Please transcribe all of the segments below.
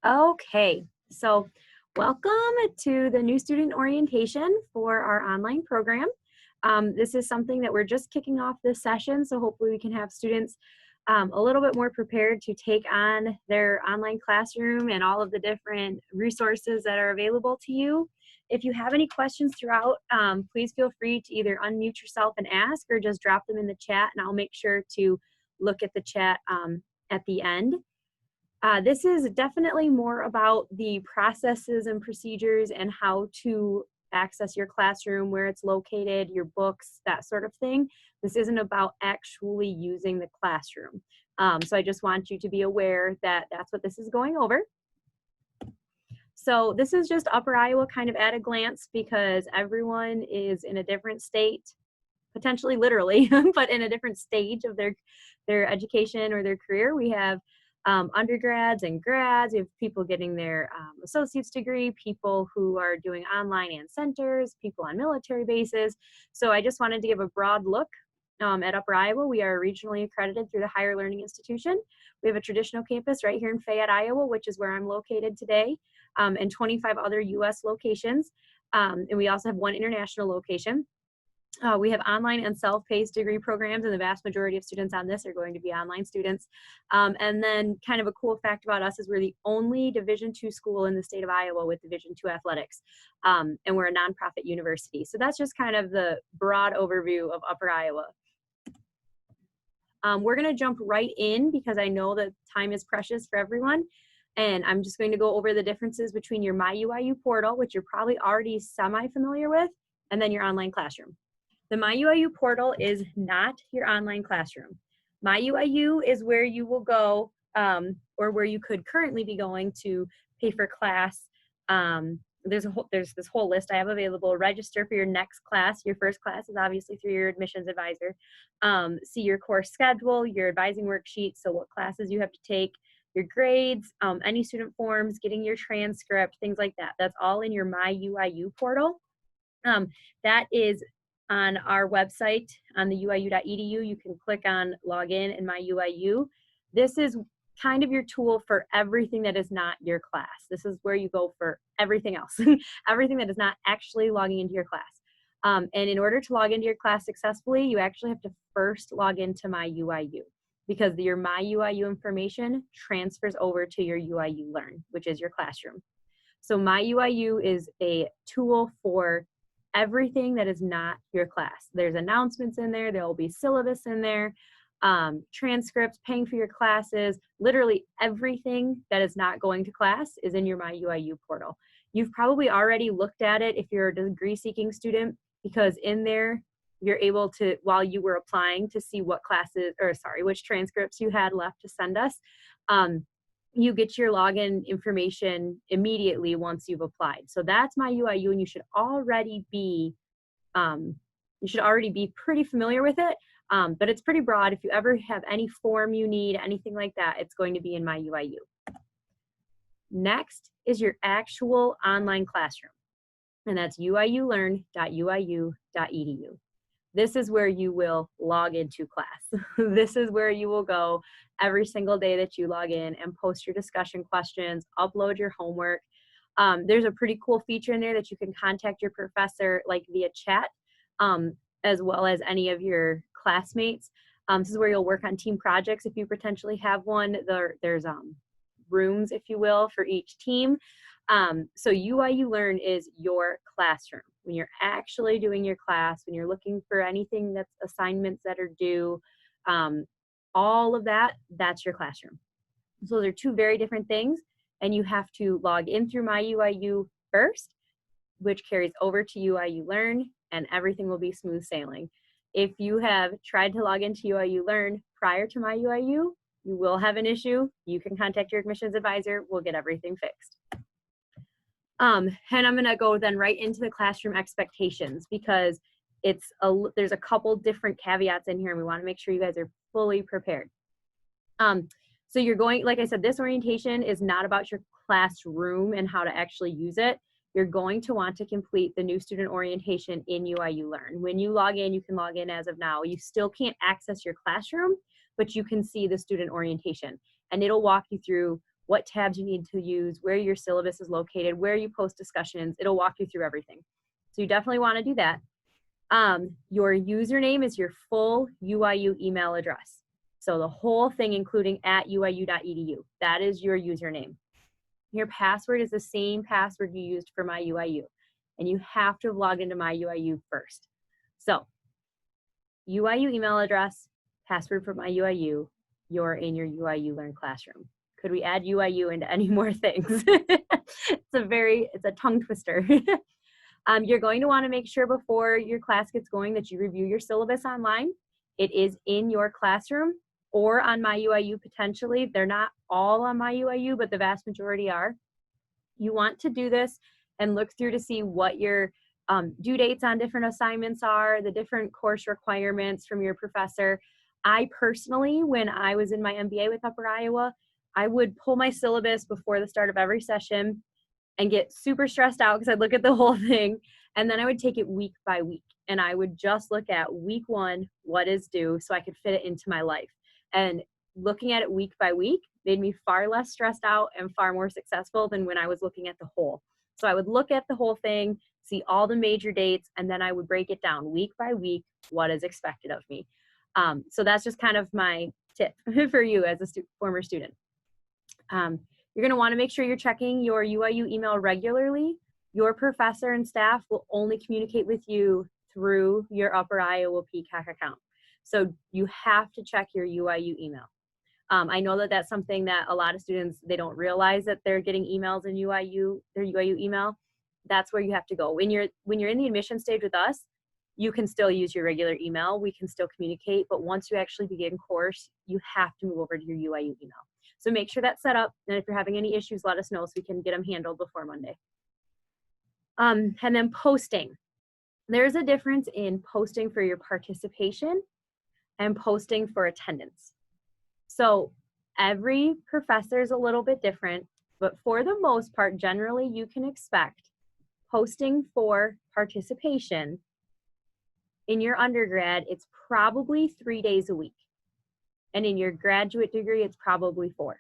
Okay, so welcome to the new student orientation for our online program. This is something that we're just kicking off this session, so hopefully we can have students a little bit more prepared to take on their online classroom and all of the different resources that are available to you. If you have any questions throughout, please feel free to either unmute yourself and ask or just drop them in the chat, and I'll make sure to look at the chat at the end. This is definitely more about the processes and procedures and how to access your classroom, where it's located, your books, that sort of thing. This isn't about actually using the classroom. So I just want you to be aware that that's what this is going over. So this is just Upper Iowa kind of at a glance because everyone is in a different state, potentially literally, but in a different stage of their education or their career. We have undergrads and grads. We have people getting their associate's degree, people who are doing online and centers, people on military bases. So I just wanted to give a broad look at Upper Iowa. We are regionally accredited through the Higher Learning Institution. We have a traditional campus right here in Fayette, Iowa, which is where I'm located today, and 25 other U.S. locations. And we also have one international location. We have online and self-paced degree programs, and the vast majority of students on this are going to be online students. And then kind of a cool fact about us is we're the only Division II school in the state of Iowa with Division II athletics, and we're a nonprofit university. So that's just kind of the broad overview of Upper Iowa. We're going to jump right in because I know that time is precious for everyone. And I'm just going to go over the differences between your MyUIU portal, which you're probably already semi-familiar with, and then your online classroom. The MyUIU portal is not your online classroom. MyUIU is where you will go, or where you could currently be going to pay for class. There's this whole list I have available. Register for your next class. Your first class is obviously through your admissions advisor. See your course schedule, your advising worksheet, so what classes you have to take, your grades, any student forms, getting your transcript, things like that. That's all in your MyUIU portal. That is on our website on the uiu.edu. You can click on login in MyUIU. This is kind of your tool for everything that is not your class. This is where you go for everything else, everything that is not actually logging into your class. And in order to log into your class successfully, you actually have to first log into MyUIU because your MyUIU information transfers over to your UIU Learn, which is your classroom. So MyUIU is a tool for everything that is not your class. There's announcements in there, there will be syllabus in there, transcripts, paying for your classes, literally everything that is not going to class is in your MyUIU portal. You've probably already looked at it if you're a degree seeking student, because in there you're able to, while you were applying, to see what classes, or sorry, which transcripts you had left to send us. You get your login information immediately once you've applied. So that's MyUIU, and you should already be pretty familiar with it. But it's pretty broad. If you ever have any form you need, anything like that, it's going to be in MyUIU. Next is your actual online classroom, and that's uiulearn.uiu.edu. This is where you will log into class. This is where you will go every single day that you log in and post your discussion questions, upload your homework. There's a pretty cool feature in there that you can contact your professor like via chat, as well as any of your classmates. This is where you'll work on team projects if you potentially have one. There's rooms, if you will, for each team. So UIU Learn is your classroom. When you're actually doing your class, when you're looking for anything that's assignments that are due, all of that, that's your classroom. So they're two very different things, and you have to log in through MyUIU first, which carries over to UIU Learn, and everything will be smooth sailing. If you have tried to log into UIU Learn prior to MyUIU, you will have an issue. You can contact your admissions advisor. We'll get everything fixed. And I'm going to go then right into the classroom expectations because there's a couple different caveats in here, and we want to make sure you guys are fully prepared. So you're going, like I said, this orientation is not about your classroom and how to actually use it. You're going to want to complete the new student orientation in UIU Learn. When you log in, you can log in as of now. You still can't access your classroom, but you can see the student orientation, and it'll walk you through what tabs you need to use, where your syllabus is located, where you post discussions. It'll walk you through everything. So you definitely want to do that. Your username is your full UIU email address. So the whole thing, including @uiu.edu, that is your username. Your password is the same password you used for MyUIU, and you have to have logged into MyUIU first. So UIU email address, password for MyUIU, you're in your UIU Learn Classroom. Could we add UIU into any more things? It's a tongue twister. You're going to want to make sure before your class gets going that you review your syllabus online. It is in your classroom or on MyUIU potentially. They're not all on MyUIU, but the vast majority are. You want to do this and look through to see what your due dates on different assignments are, the different course requirements from your professor. I personally, when I was in my MBA with Upper Iowa, I would pull my syllabus before the start of every session and get super stressed out because I'd look at the whole thing, and then I would take it week by week, and I would just look at week 1, what is due, so I could fit it into my life. And looking at it week by week made me far less stressed out and far more successful than when I was looking at the whole. So I would look at the whole thing, see all the major dates, and then I would break it down week by week, what is expected of me. So that's just kind of my tip for you as a former student. You're going to want to make sure you're checking your UIU email regularly. Your professor and staff will only communicate with you through your Upper Iowa PCAC account. So you have to check your UIU email. I know that that's something that a lot of students, they don't realize that they're getting emails in UIU, their UIU email. That's where you have to go. When you're in the admission stage with us, you can still use your regular email. We can still communicate, but once you actually begin course, you have to move over to your UIU email. So make sure that's set up, and if you're having any issues, let us know so we can get them handled before Monday. And then posting. There's a difference in posting for your participation and posting for attendance. So every professor is a little bit different, but for the most part, generally you can expect posting for participation in your undergrad, it's probably 3 days a week. And in your graduate degree, it's probably 4.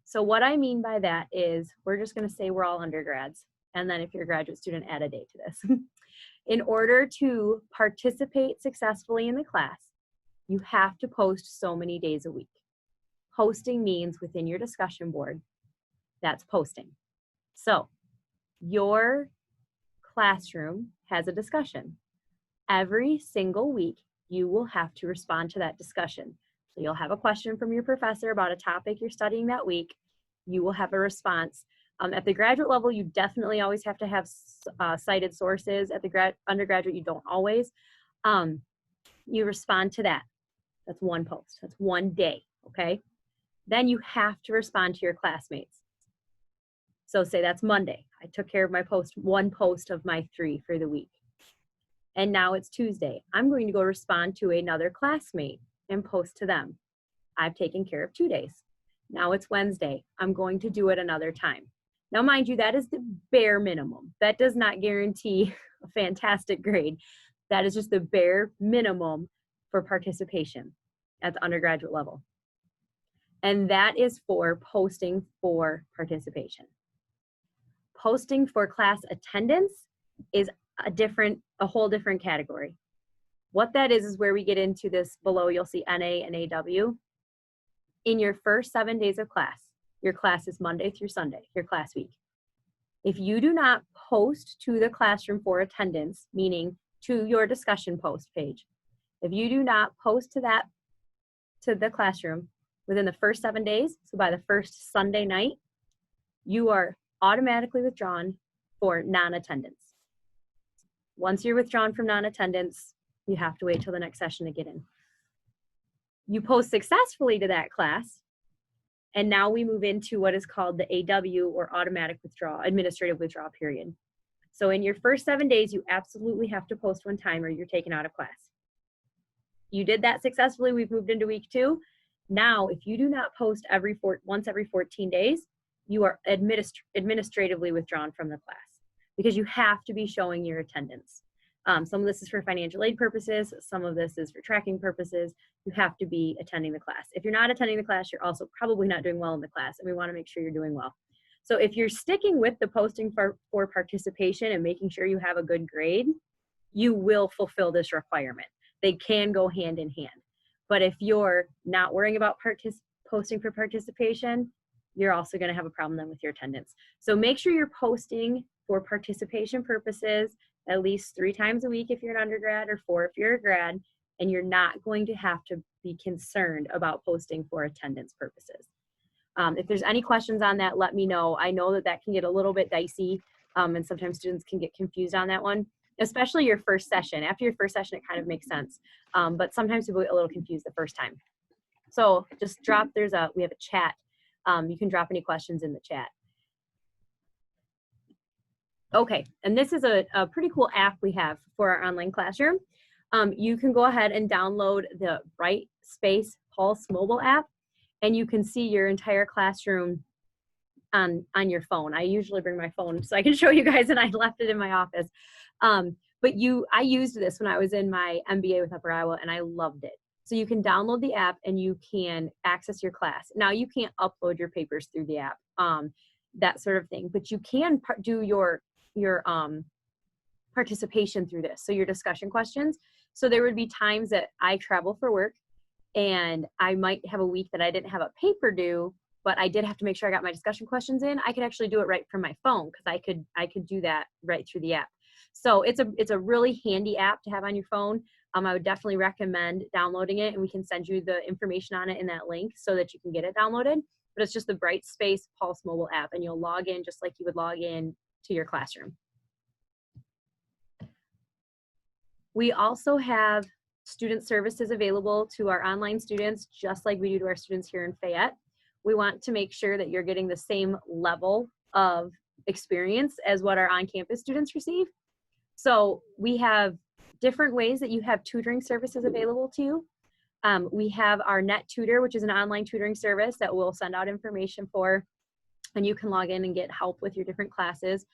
So what I mean by that is, we're just going to say we're all undergrads. And then if you're a graduate student, add a day to this. In order to participate successfully in the class, you have to post so many days a week. Posting means within your discussion board, that's posting. So your classroom has a discussion. Every single week, you will have to respond to that discussion. So you'll have a question from your professor about a topic you're studying that week. You will have a response. At the graduate level, you definitely always have to have cited sources. At the undergraduate, you don't always. You respond to that. That's one post. That's one day, okay? Then you have to respond to your classmates. So say that's Monday. I took care of my one post of my 3 for the week. And now it's Tuesday. I'm going to go respond to another classmate and post to them. I've taken care of 2 days. Now it's Wednesday. I'm going to do it another time. Now, mind you, that is the bare minimum. That does not guarantee a fantastic grade. That is just the bare minimum for participation at the undergraduate level. And that is for posting for participation. Posting for class attendance is a whole different category. What that is where we get into this below. You'll see NA and AW. In your first 7 days of class, your class is Monday through Sunday, your class week. If you do not post to the classroom for attendance, meaning to your discussion post page, if you do not post to the classroom within the first 7 days, so by the first Sunday night, you are automatically withdrawn for non-attendance. Once you're withdrawn from non-attendance, you have to wait till the next session to get in. You post successfully to that class, and now we move into what is called the AW, or automatic withdrawal, administrative withdrawal period. So in your first 7 days, you absolutely have to post one time or you're taken out of class. You did that successfully. We've moved into week 2. Now, if you do not post once every 14 days, you are administratively withdrawn from the class because you have to be showing your attendance. Some of this is for financial aid purposes. Some of this is for tracking purposes. You have to be attending the class. If you're not attending the class, you're also probably not doing well in the class, and we want to make sure you're doing well. So if you're sticking with the posting for participation and making sure you have a good grade, you will fulfill this requirement. They can go hand in hand. But if you're not worrying about posting for participation, you're also going to have a problem then with your attendance. So make sure you're posting for participation purposes at least 3 times a week if you're an undergrad, or 4 if you're a grad, and you're not going to have to be concerned about posting for attendance purposes. If there's any questions on that, let me know. I know that that can get a little bit dicey, and sometimes students can get confused on that one, especially your first session. After your first session, it kind of makes sense, but sometimes people get a little confused the first time. So just drop, we have a chat. You can drop any questions in the chat. Okay, and this is a pretty cool app we have for our online classroom. You can go ahead and download the Brightspace Pulse mobile app, and you can see your entire classroom on your phone. I usually bring my phone so I can show you guys, and I left it in my office. But I used this when I was in my MBA with Upper Iowa, and I loved it. So you can download the app and you can access your class. Now you can't upload your papers through the app, that sort of thing, but you can do your participation through this. So your discussion questions. So there would be times that I travel for work and I might have a week that I didn't have a paper due, but I did have to make sure I got my discussion questions in. I could actually do it right from my phone because I could do that right through the app. So it's a really handy app to have on your phone. I would definitely recommend downloading it, and we can send you the information on it in that link so that you can get it downloaded. But it's just the Brightspace Pulse mobile app, and you'll log in just like you would log in to your classroom. We also have student services available to our online students, just like we do to our students here in Fayette. We want to make sure that you're getting the same level of experience as what our on-campus students receive. So we have different ways that you have tutoring services available to you. We have our Net Tutor, which is an online tutoring service that we'll send out information for, and you can log in and get help with your different classes.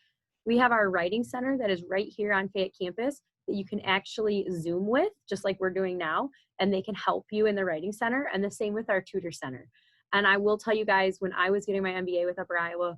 We have our Writing Center that is right here on Fayette campus that you can actually Zoom with, just like we're doing now, and they can help you in the Writing Center, and the same with our Tutor Center. And I will tell you guys, when I was getting my MBA with Upper Iowa,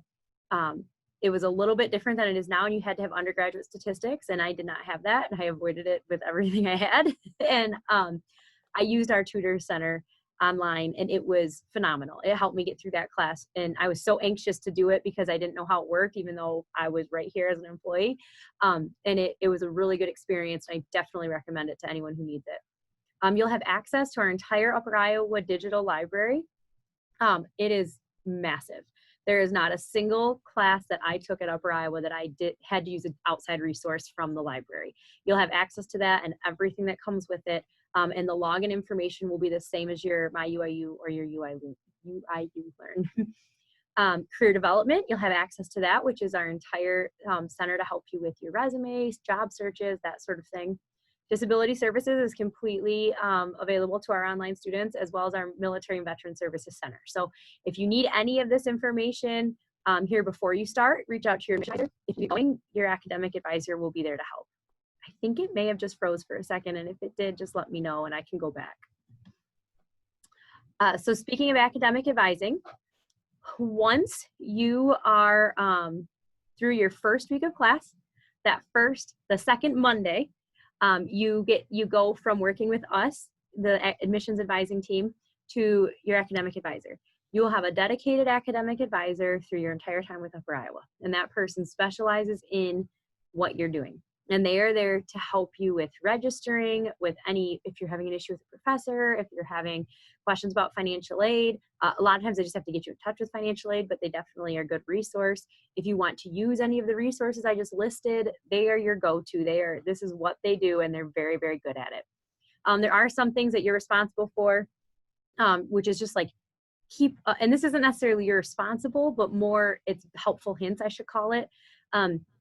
it was a little bit different than it is now, and you had to have undergraduate statistics, and I did not have that, and I avoided it with everything I had. And I used our Tutor Center online, and it was phenomenal. It helped me get through that class, and I was so anxious to do it because I didn't know how it worked, even though I was right here as an employee. And it was a really good experience. I definitely recommend it to anyone who needs it. You'll have access to our entire Upper Iowa digital library. It is massive. There is not a single class that I took at Upper Iowa that I had to use an outside resource from the library. You'll have access to that and everything that comes with it. And the login information will be the same as your MyUIU or your UIU Learn. Career development, you'll have access to that, which is our entire center to help you with your resumes, job searches, that sort of thing. Disability Services is completely available to our online students, as well as our Military and Veteran Services Center. So if you need any of this information here before you start, reach out to your advisor. If you're going, your academic advisor will be there to help. I think it may have just froze for a second, and if it did, just let me know and I can go back. So speaking of academic advising, once you are through your first week of class, the second Monday, you go from working with us, the admissions advising team, to your academic advisor. You will have a dedicated academic advisor through your entire time with Upper Iowa, and that person specializes in what you're doing. And they are there to help you with registering, if you're having an issue with a professor, if you're having questions about financial aid. A lot of times they just have to get you in touch with financial aid, but they definitely are a good resource. If you want to use any of the resources I just listed, they are your go-to. This is what they do, and they're very, very good at it. There are some things that you're responsible for, which is just like and this isn't necessarily you're responsible, but more it's helpful hints, I should call it.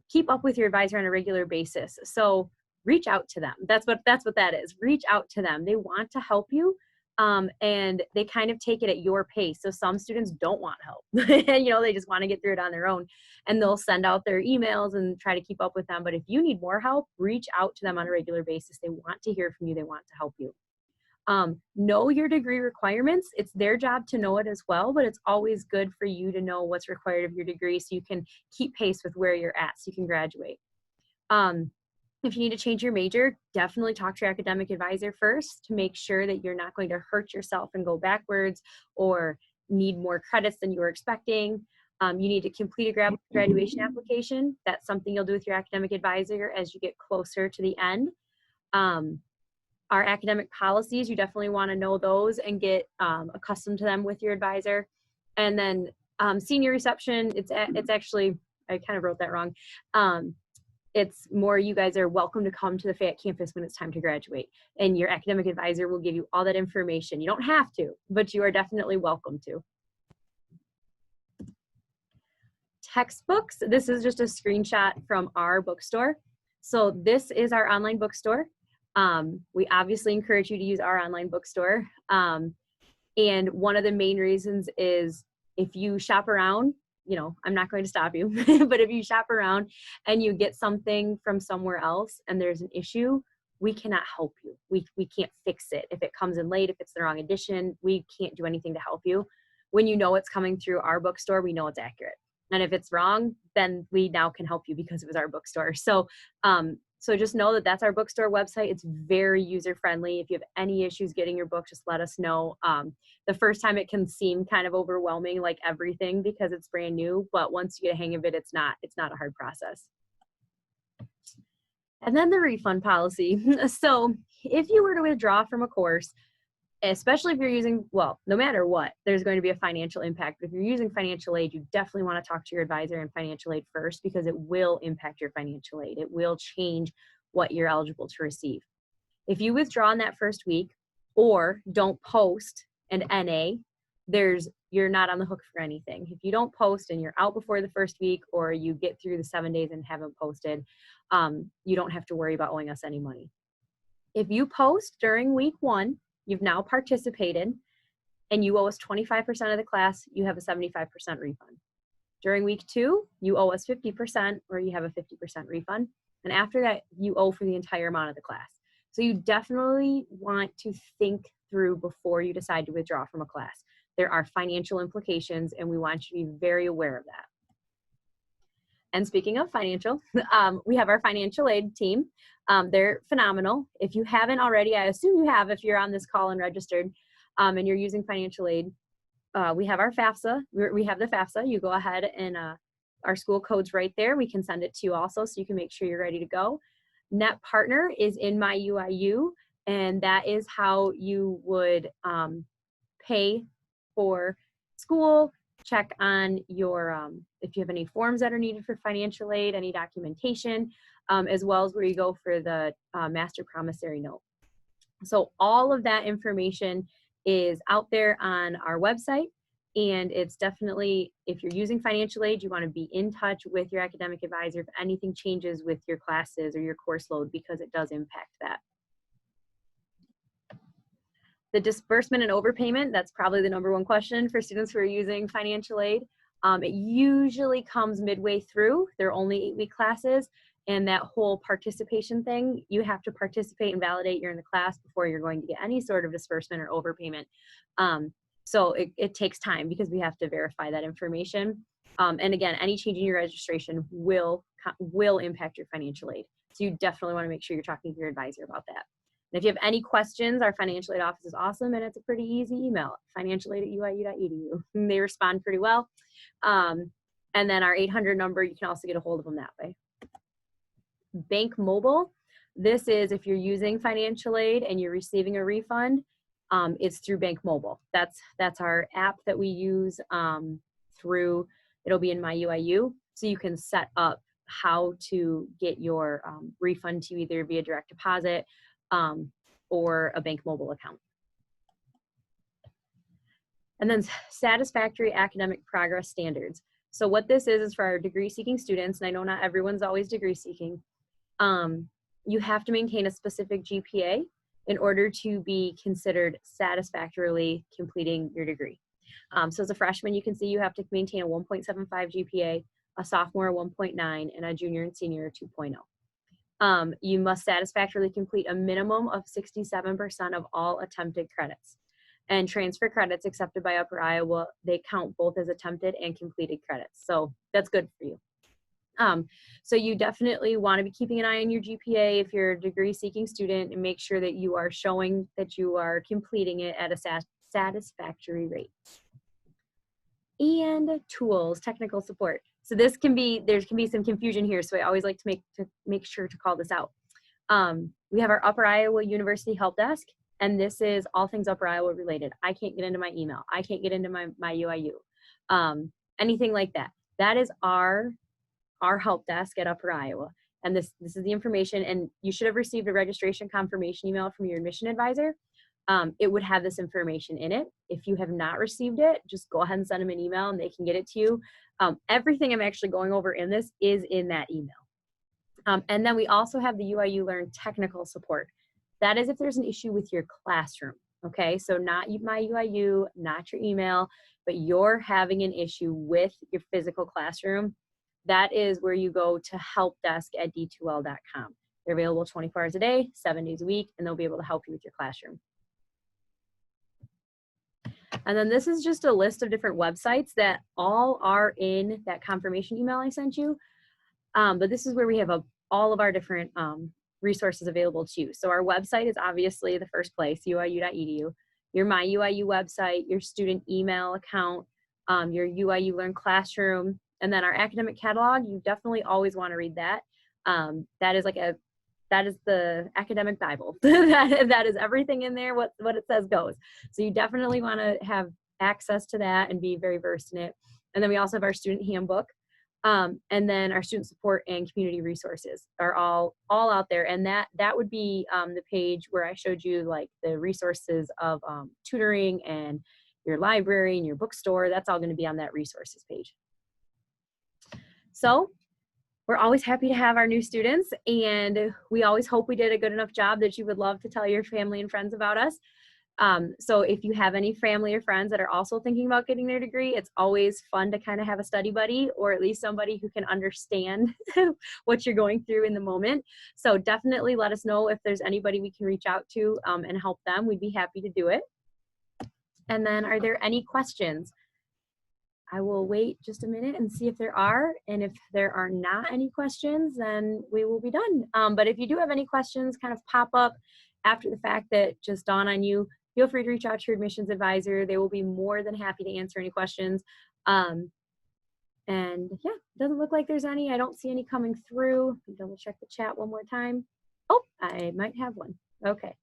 Keep up with your advisor on a regular basis. So reach out to them. That's what that is. Reach out to them. They want to help you, and they kind of take it at your pace. So some students don't want help and, they just want to get through it on their own, and they'll send out their emails and try to keep up with them. But if you need more help, reach out to them on a regular basis. They want to hear from you. They want to help you. Know your degree requirements. It's their job to know it as well, but it's always good for you to know what's required of your degree so you can keep pace with where you're at so you can graduate. If you need to change your major, definitely talk to your academic advisor first to make sure that you're not going to hurt yourself and go backwards or need more credits than you were expecting. You need to complete a graduation application. That's something you'll do with your academic advisor as you get closer to the end. Our academic policies, you definitely want to know those and get accustomed to them with your advisor. And then senior reception, it's actually, I kind of wrote that wrong. It's more, you guys are welcome to come to the Fayette campus when it's time to graduate, and your academic advisor will give you all that information. You don't have to, but you are definitely welcome to. Textbooks, this is just a screenshot from our bookstore. So this is our online bookstore. We obviously encourage you to use our online bookstore. And one of the main reasons is if you shop around, I'm not going to stop you, but if you shop around and you get something from somewhere else and there's an issue, we cannot help you. We can't fix it. If it comes in late, if it's the wrong edition, we can't do anything to help you. When you know it's coming through our bookstore, we know it's accurate. And if it's wrong, then we now can help you because it was our bookstore. So, so just know that that's our bookstore website. It's very user-friendly. If you have any issues getting your book, just let us know. The first time it can seem kind of overwhelming, like everything, because it's brand new. But once you get a hang of it, it's not a hard process. And then the refund policy. So if you were to withdraw from a course, especially if you're using, well, no matter what, there's going to be a financial impact. But if you're using financial aid, you definitely want to talk to your advisor in financial aid first, because it will impact your financial aid. It will change what you're eligible to receive. If you withdraw in that first week or don't post an NA, you're not on the hook for anything. If you don't post and you're out before the first week, or you get through the 7 days and haven't posted, you don't have to worry about owing us any money. If you post during week 1, you've now participated, and you owe us 25% of the class, you have a 75% refund. During week 2, you owe us 50%, or you have a 50% refund. And after that, you owe for the entire amount of the class. So you definitely want to think through before you decide to withdraw from a class. There are financial implications, and we want you to be very aware of that. And speaking of financial, we have our financial aid team. They're phenomenal. If you haven't already, I assume you have if you're on this call and registered, and you're using financial aid. We have our FAFSA. We have the FAFSA. You go ahead and our school code's right there. We can send it to you also, so you can make sure you're ready to go. Net Partner is in my UIU, and that is how you would pay for school. Check on your, if you have any forms that are needed for financial aid, any documentation, as well as where you go for the master promissory note. So all of that information is out there on our website, and it's definitely, if you're using financial aid, you want to be in touch with your academic advisor if anything changes with your classes or your course load, because it does impact that. The disbursement and overpayment, that's probably the #1 question for students who are using financial aid. It usually comes midway through. They're only 8-week classes, and that whole participation thing, you have to participate and validate you're in the class before you're going to get any sort of disbursement or overpayment. So it takes time because we have to verify that information. And again, any change in your registration will impact your financial aid. So you definitely want to make sure you're talking to your advisor about that. And if you have any questions, our financial aid office is awesome, and it's a pretty easy email, financialaid@uiu.edu. They respond pretty well. And then our 800 number, you can also get a hold of them that way. Bank Mobile, this is if you're using financial aid and you're receiving a refund, it's through Bank Mobile. That's our app that we use through, it'll be in my UIU, so you can set up how to get your refund to either via direct deposit or a Bank Mobile account. And then Satisfactory Academic Progress Standards. So what this is for our degree-seeking students, and I know not everyone's always degree-seeking, you have to maintain a specific GPA, in order to be considered satisfactorily completing your degree. So as a freshman, you can see you have to maintain a 1.75 GPA, a sophomore 1.9, and a junior and senior 2.0. You must satisfactorily complete a minimum of 67% of all attempted credits. And transfer credits accepted by Upper Iowa, they count both as attempted and completed credits. So that's good for you. So you definitely want to be keeping an eye on your GPA if you're a degree seeking student, and make sure that you are showing that you are completing it at a satisfactory rate. And tools, technical support. So there can be some confusion here. So I always like to make sure to call this out. We have our Upper Iowa University Help Desk, and this is all things Upper Iowa related. I can't get into my email. I can't get into my UIU, anything like that. That is our help desk at Upper Iowa. And this is the information, and you should have received a registration confirmation email from your admission advisor. It would have this information in it. If you have not received it, just go ahead and send them an email and they can get it to you. Everything I'm actually going over in this is in that email. And then we also have the UIU Learn technical support. That is if there's an issue with your classroom, okay? So not my UIU, not your email, but you're having an issue with your physical classroom. That is where you go to helpdesk@d2l.com. They're available 24 hours a day, 7 days a week, and they'll be able to help you with your classroom. And then this is just a list of different websites that all are in that confirmation email I sent you. But this is where we have all of our different resources available to you. So our website is obviously the first place, uiu.edu. Your My UIU website, your student email account, your UIU Learn Classroom, and then our academic catalog. You definitely always want to read that. That is the academic Bible. that is everything in there. What it says goes. So you definitely want to have access to that and be very versed in it. And then we also have our student handbook. And then our student support and community resources are all out there. And that would be the page where I showed you like the resources of tutoring and your library and your bookstore. That's all going to be on that resources page. So we're always happy to have our new students, and we always hope we did a good enough job that you would love to tell your family and friends about us. So if you have any family or friends that are also thinking about getting their degree, it's always fun to kind of have a study buddy, or at least somebody who can understand what you're going through in the moment. So definitely let us know if there's anybody we can reach out to and help them. We'd be happy to do it. And then are there any questions? I will wait just a minute and see if there are. And if there are not any questions, then we will be done. But if you do have any questions kind of pop up after the fact that just dawn on you, feel free to reach out to your admissions advisor. They will be more than happy to answer any questions. And yeah, doesn't look like there's any. I don't see any coming through. Double check the chat one more time. Oh, I might have one. Okay.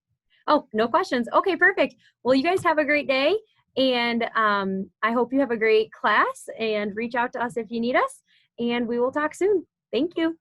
Oh, no questions. Okay, perfect. Well, you guys have a great day. And I hope you have a great class, and reach out to us if you need us, and we will talk soon. Thank you.